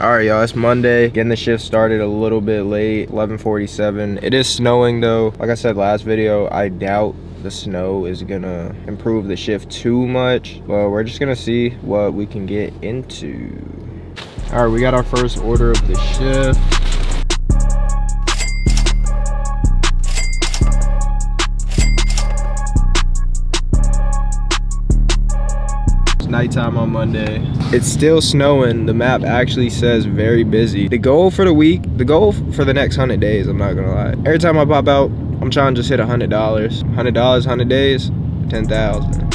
All right, y'all, it's Monday. Getting the shift started a little bit late, 11:47. It is snowing though. Like I said last video, I doubt the snow is gonna improve the shift too much. Well, we're just gonna see what we can get into. All right, we got our first order of the shift. Nighttime on Monday. It's still snowing. The map actually says very busy. The goal for the week, the goal for the next 100 days, I'm not gonna lie. Every time I pop out, I'm trying to just hit $100. $100, 100 days, 10,000.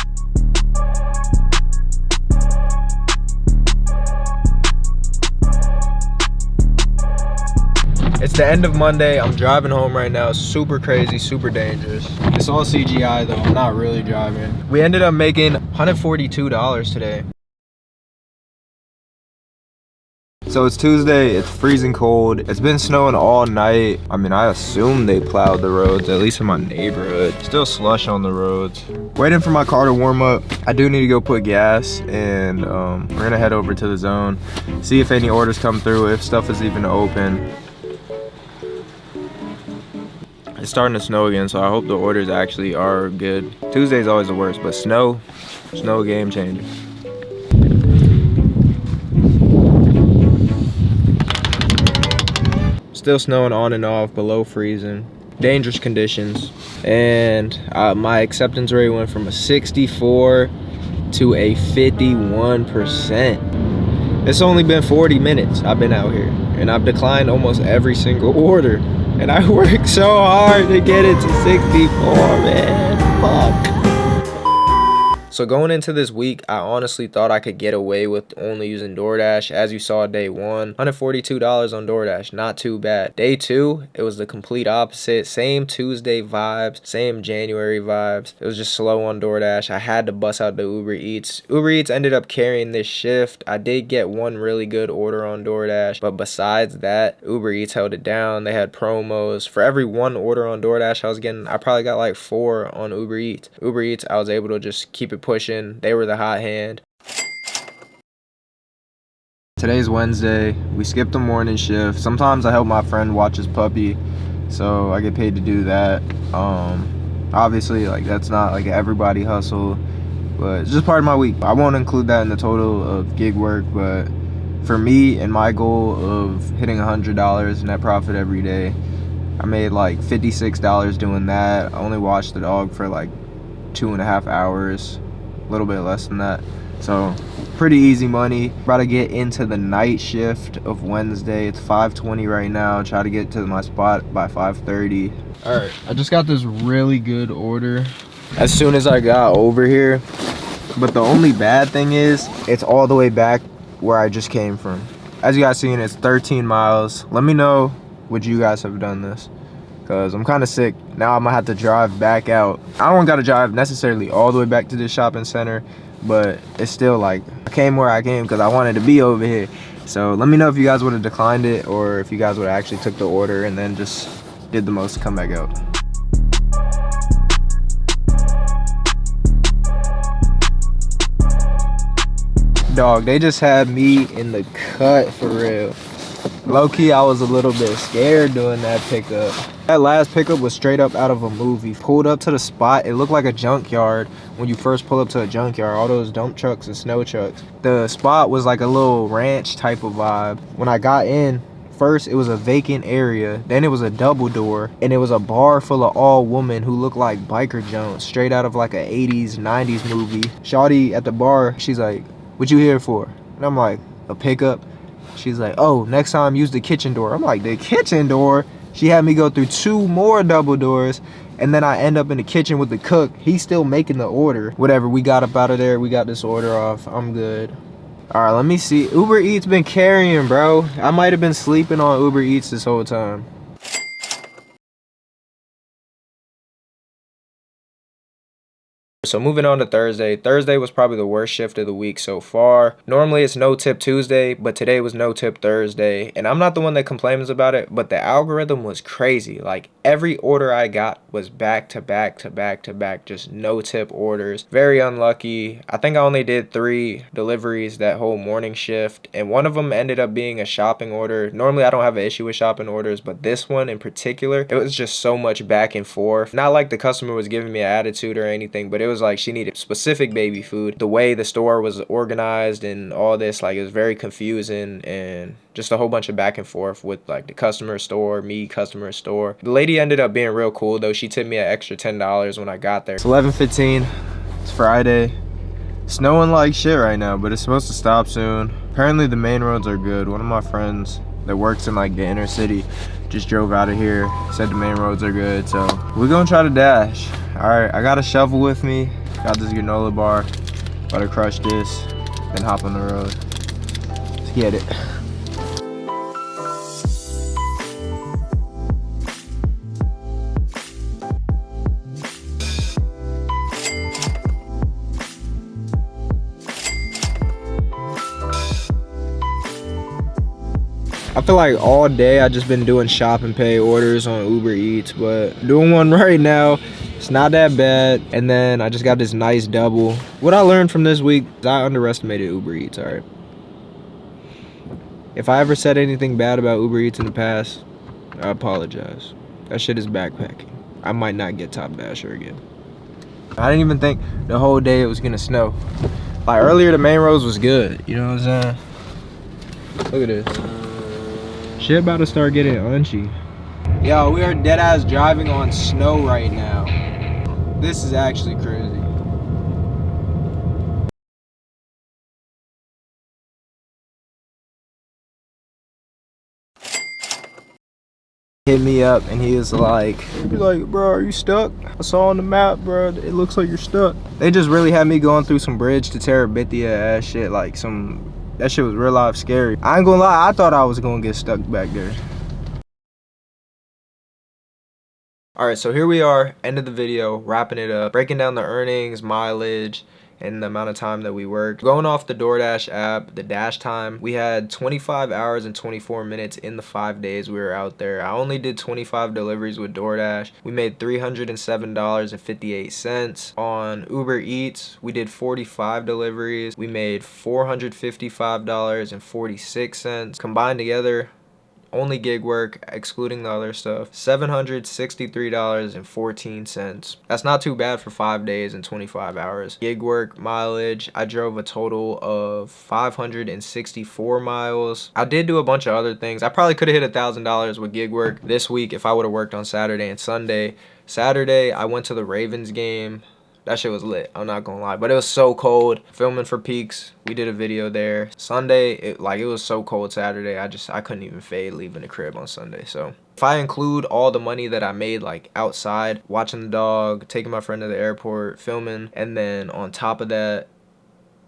It's the end of Monday. I'm driving home right now. Super crazy, super dangerous. It's all CGI though. I'm not really driving. We ended up making $142 today. So it's Tuesday, it's freezing cold. It's been snowing all night. I mean, I assume they plowed the roads, at least in my neighborhood. Still slush on the roads. Waiting for my car to warm up. I do need to go put gas, and we're gonna head over to the zone, see if any orders come through, if stuff is even open. It's starting to snow again, so I hope the orders actually are good. Tuesday's always the worst, but snow game changer. Still snowing on and off, below freezing. Dangerous conditions. And my acceptance rate went from a 64 to a 51%. It's only been 40 minutes I've been out here, and I've declined almost every single order. And I worked so hard to get it to 64, man. Fuck. So going into this week, I honestly thought I could get away with only using DoorDash. As you saw day one, $142 on DoorDash, not too bad. Day two, it was the complete opposite. Same Tuesday vibes, same January vibes. It was just slow on DoorDash. I had to bust out the Uber Eats. Uber Eats ended up carrying this shift. I did get one really good order on DoorDash, but besides that, Uber Eats held it down. They had promos. For every one order on DoorDash I probably got like 4 on Uber Eats. Uber Eats, I was able to just keep it pushing. They were the hot hand. Today's Wednesday. We skipped the morning shift. Sometimes I help my friend watch his puppy, so I get paid to do that. Obviously, like, that's not like everybody hustle, but it's just part of my week. I won't include that in the total of gig work, but for me and my goal of hitting $100 net profit every day, I made like $56 doing that. I only watched the dog for like 2.5 hours, a little bit less than that. So pretty easy money. About to get into the night shift of Wednesday. It's 5:20 right now. Try to get to my spot by 5:30. All right, I just got this really good order as soon as I got over here, but the only bad thing is it's all the way back where I just came from. As you guys seen, it's 13 miles. Let me know would you guys have done this, because I'm kind of sick. Now I'm gonna have to drive back out. I don't gotta drive necessarily all the way back to this shopping center, but it's still like, I came where I came because I wanted to be over here. So let me know if you guys would have declined it, or if you guys would have actually took the order and then just did the most to come back out. Dog, they just had me in the cut for real. Low-key, I was a little bit scared doing that pickup. That last pickup was straight up out of a movie. Pulled up to the spot, it looked like a junkyard. When you first pull up to a junkyard, all those dump trucks and snow trucks. The spot was like a little ranch type of vibe. When I got in, first it was a vacant area, then it was a double door, and it was a bar full of all women who looked like biker Jones, straight out of like a 80s, 90s movie. Shawty at the bar, she's like, "What you here for?" And I'm like, "A pickup." She's like, "Oh, next time use the kitchen door." I'm like, "The kitchen door?" She had me go through 2 more double doors, and then I end up in the kitchen with the cook. He's still making the order. Whatever, we got up out of there. We got this order off. I'm good. All right, let me see. Uber Eats been carrying, bro. I might have been sleeping on Uber Eats this whole time. So moving on to Thursday. Thursday was probably the worst shift of the week so far. Normally it's no tip Tuesday, but today was no tip Thursday. And I'm not the one that complains about it, but the algorithm was crazy. Like every order I got was back to back to back to back, just no tip orders. Very unlucky. I think I only did 3 deliveries that whole morning shift, and one of them ended up being a shopping order. Normally I don't have an issue with shopping orders, but this one in particular, it was just so much back and forth. Not like the customer was giving me an attitude or anything, but it was like she needed specific baby food. The way the store was organized and all this, like, it was very confusing, and just a whole bunch of back and forth with like the customer store, me, customer store. The lady ended up being real cool though. She tipped me an extra $10 when I got there. It's 11:15. It's Friday. Snowing like shit right now, but it's supposed to stop soon. Apparently the main roads are good. One of my friends that works in like the inner city just drove out of here, said the main roads are good, so we're gonna try to dash. All right, I got a shovel with me, got this granola bar, about to crush this, then hop on the road. Let's get it. I feel like all day I just been doing shop and pay orders on Uber Eats, but doing one right now. It's not that bad. And then I just got this nice double. What I learned from this week is I underestimated Uber Eats, all right? If I ever said anything bad about Uber Eats in the past, I apologize. That shit is backpacking. I might not get Top Dasher again. I didn't even think the whole day it was gonna snow. Like earlier the main roads was good, you know what I'm saying? Look at this. Shit about to start getting unchy. Yo, we are dead ass driving on snow right now. This is actually crazy. Hit me up and he was like, bro, are you stuck? I saw on the map, bro, it looks like you're stuck. They just really had me going through some bridge to Terabithia ass shit, like that shit was real life scary. I ain't gonna lie, I thought I was gonna get stuck back there. All right, so here we are, end of the video, wrapping it up, breaking down the earnings, mileage, and the amount of time that we worked. Going off the DoorDash app, the dash time, we had 25 hours and 24 minutes in the 5 days we were out there. I only did 25 deliveries with DoorDash. We made $307.58. On Uber Eats, we did 45 deliveries. We made $455.46. Combined together, only gig work, excluding the other stuff, $763.14. That's not too bad for 5 days and 25 hours. Gig work, mileage, I drove a total of 564 miles. I did do a bunch of other things. I probably could have hit $1,000 with gig work this week if I would have worked on Saturday and Sunday. Saturday, I went to the Ravens game. That shit was lit, I'm not gonna lie, but it was so cold. Filming for Peaks, we did a video there. Sunday, it was so cold Saturday, I couldn't even fade leaving the crib on Sunday. So if I include all the money that I made like outside, watching the dog, taking my friend to the airport, filming, and then on top of that,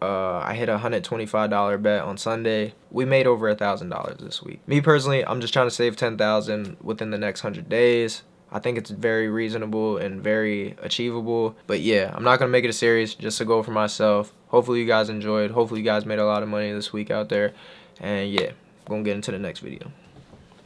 I hit a $125 bet on Sunday. We made over $1,000 this week. Me personally, I'm just trying to save $10,000 within the next 100 days. I think it's very reasonable and very achievable. But yeah, I'm not going to make it a series, just a goal for myself. Hopefully you guys enjoyed. Hopefully you guys made a lot of money this week out there. And yeah, I'm going to get into the next video.